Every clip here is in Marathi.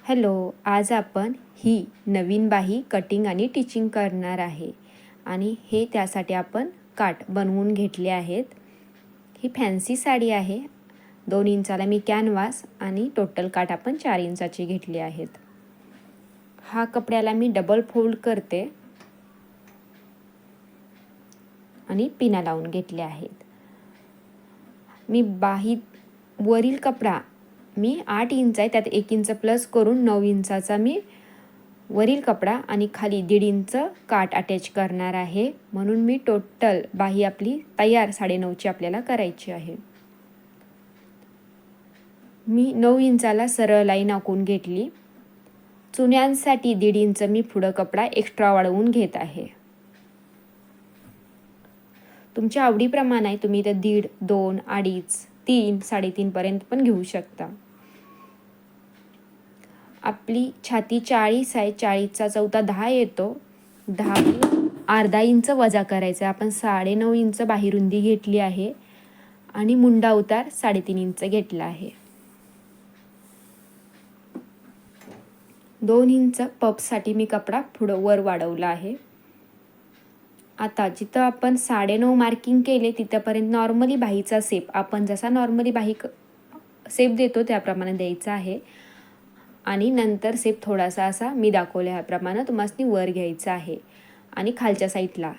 हॅलो, आज आपण ही नवीन बाही कटिंग आणि टिचिंग करणार आहे आणि हे त्यासाठी आपण काठ बनवून घेतले आहेत. ही फॅन्सी साडी आहे. 2 इंचाला मी कॅनव्हास आणि टोटल काठ आपण 4 इंचाचे घेतले आहेत. हा कपड्याला मी डबल फोल्ड करते आणि पिना लावून घेतले आहेत. मी बाही वरील कपडा मी 8 इंच आहे, त्यात 1 इंच प्लस करून 9 इंचाचा मी वरील कपडा आणि खाली 1.5 इंच काठ अटॅच करणार आहे. म्हणून मी टोटल बाही आपली तयार 9.5ची आपल्याला करायची आहे. मी 9 इंचाला सरळ लाईन आखून घेतली. चुन्यांसाठी 1.5 इंच मी पुढं कपडा एक्स्ट्रा वाढवून घेत आहे. तुमच्या आवडीप्रमाणे आहे, तुम्ही इथं 1.5, 2, 2.5, 3, 3.5 पर्यंत पण घेऊ शकता. आपली छाती 40 आहे, 40चा चौथा 10 येतो. 10 अर्धा इंच वजा करायचा. आपण 9.5 इंच बाही रुंदी घेतली आहे आणि मुंडा उतार 3.5 इंच घेतला आहे. 2 इंच पपसाठी मी कपडा पुढं वर वाढवला आहे. आता जिथं आपण 9.5 मार्किंग केले तिथंपर्यंत नॉर्मली बाहीचा सेप आपण जसा नॉर्मली बाही सेप देतो त्याप्रमाणे द्यायचा आहे आणि नंतर सेप थोडासा असा मी दाखवल्याप्रमाणे तुम्हाला वर घ्यायचा आहे आणि खालच्या साईडला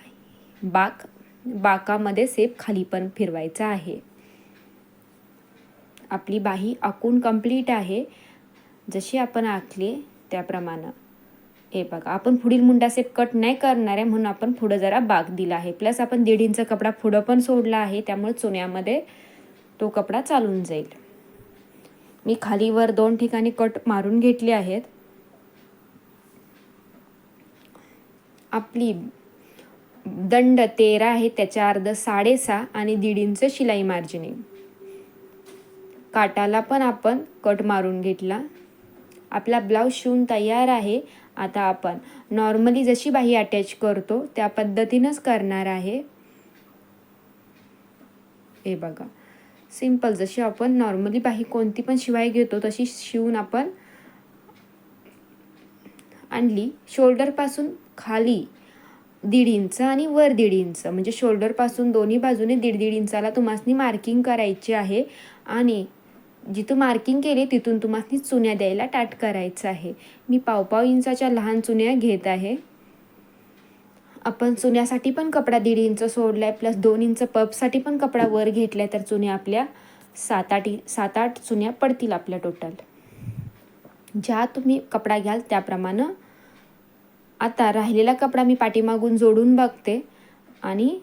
बाकामध्ये सेप खाली पण फिरवायचा आहे. आपली बाही आखून कंप्लीट आहे. जशी आपण आखली त्याप्रमाणे हे बघा. आपण पुढील मुंडा सेप कट नाही करणार आहे म्हणून आपण पुढं जरा बाक दिला आहे. प्लस आपण 1.5 इंच कपडा पुढं पण सोडला आहे, त्यामुळे चुन्यामध्ये तो कपडा चालून जाईल. मी खाली वर 2 ठिकाणी कट मारून घेतले आहेत. आपली दंड 13 आहे, त्याच्या अर्ध 6.5 आणि 1.5 इंच शिलाई मार्जिनिंग. काटाला पण आपण कट मारून घेतला. आपला ब्लाऊज शिवून तयार आहे. आता आपण नॉर्मली जशी बाही अटॅच करतो त्या पद्धतीनंच करणार आहे. हे बघा, सिंपल जशी आपण नॉर्मली बाही कोणती पण शिवाय घेतो तशी शिवून आपण आणली. शोल्डरपासून खाली 1.5 इंच आणि वर 1.5 इंच, म्हणजे शोल्डरपासून दोन्ही बाजूने 1.5 इंचाला तुम्हाला मार्किंग करायची आहे आणि जिथं मार्किंग केले तिथून तुम्हाला चुन्या द्यायला टाट करायचं आहे. मी 1.5 इंचाच्या लहान चुन्या घेत आहे. आपण चुन्यासाठी पण कपडा 1.5 इंच सोडलाय, प्लस 2 इंच पपसाठी पण कपडा वर घेतलाय, तर चुन्या आपल्या 7-8 चुन्या पडतील आपल्या टोटल. ज्या तुम्ही कपडा घ्याल त्याप्रमाणे. आता राहिलेला कपडा मी पाठीमागून जोडून बघते आणि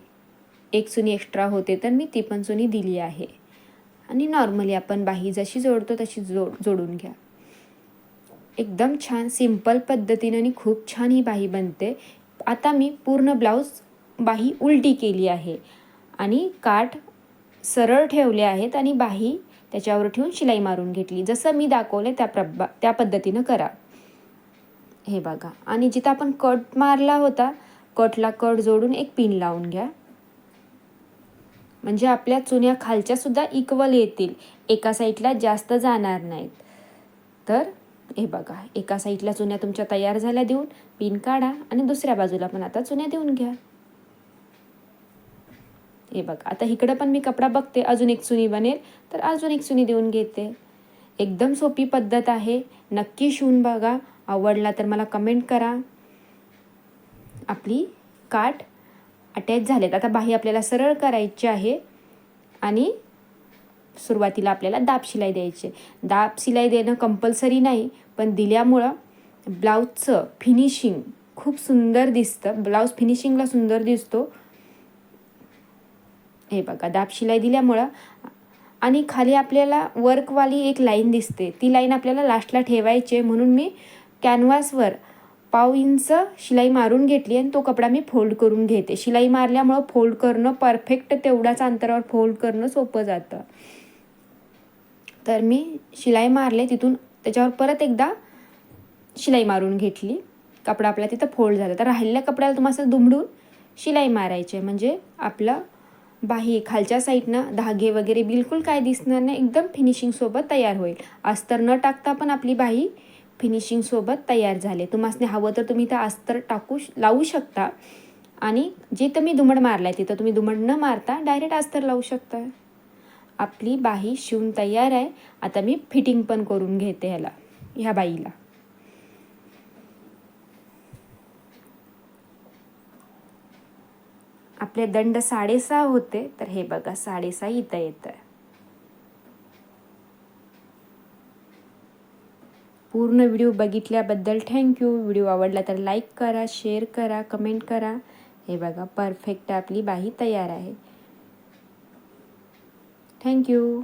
1 चुनी एक्स्ट्रा होते तर मी ती पण चुनी दिली आहे आणि नॉर्मली आपण बाही जशी जोडतो तशी जोडून घ्या. एकदम छान सिंपल पद्धतीने आणि खूप छान ही बाही बनते. आता मी पूर्ण ब्लाऊज बाही उलटी केली आहे आणि काठ सरळ ठेवले आहेत आणि बाही त्याच्यावर ठेवून शिलाई मारून घेतली. जसं मी दाखवले त्या पद्धतीनं करा. हे बघा, आणि जिथं आपण कट मारला होता कटला कट जोडून एक पिन लावून घ्या, म्हणजे आपल्या चुन्या खालच्या सुद्धा इक्वल येतील, एका साईडला जास्त जाणार नाहीत. तर हे बघा, एका साईडला चुन्या तुमच्या तयार झाल्या देऊन पिन काढा आणि दुसऱ्या बाजूला पण आता चुन्या देऊन घ्या. हे बघा, आता इकडं पण मी कपडा बघते अजून 1 चुनी बनेल तर अजून 1 चुनी देऊन घेते. एकदम सोपी पद्धत आहे, नक्की शिवून बघा. आवडला तर मला कमेंट करा. आपली काठ अटॅच झालेत. आता बाही आपल्याला सरळ करायची आहे आणि सुरुवातीला आपल्याला दाब शिलाई द्यायची. दाब शिलाई देणं कंपल्सरी नाही, पण दिल्यामुळं ब्लाऊजचं फिनिशिंग खूप सुंदर दिसतं. ब्लाऊज फिनिशिंगला सुंदर दिसतो. हे बघा, दाब शिलाई दिल्यामुळं आणि खाली आपल्याला वर्कवाली एक लाईन दिसते, ती लाईन आपल्याला लास्टला ठेवायची, म्हणून मी कॅनव्हासवर 1.5 इंच शिलाई मारून घेतली आणि तो कपडा मी फोल्ड करून घेते. शिलाई मारल्यामुळं फोल्ड करणं परफेक्ट तेवढ्याच अंतरावर फोल्ड करणं सोपं जातं. तर मी शिलाई मारले, तिथून त्याच्यावर परत एकदा शिलाई मारून घेतली. कपडा आपला तिथं फोल्ड झाला. तर राहिलेल्या कपड्याला तुम्हाला दुमडून शिलाई मारायची, म्हणजे आपलं बाही खालच्या साईडनं धागे वगैरे बिलकुल काय दिसणार नाही, एकदम फिनिशिंग सोबत तयार होईल. अस्तर न टाकता पण आपली बाही फिनिशिंगसोबत तयार झाले. तुम्हाला हवं तर तुम्ही इथं अस्तर लावू शकता आणि जे तुम्ही दुमड मारलाय तिथं तुम्ही दुमड न मारता डायरेक्ट अस्तर लावू शकता. आपली बाही शिवून तयार आहे. आता मी फिटिंग पण करून घेते ह्या बाईला. आपले दंड 6.5 होते, तर हे बघा 6.5 इथं येत आहे. पूर्ण व्हिडिओ बघितल्याबद्दल थँक्यू. व्हिडिओ आवडला तर लाईक करा, शेअर करा, कमेंट करा. हे बघा परफेक्ट आपली बाही तयार आहे. थँक्यू.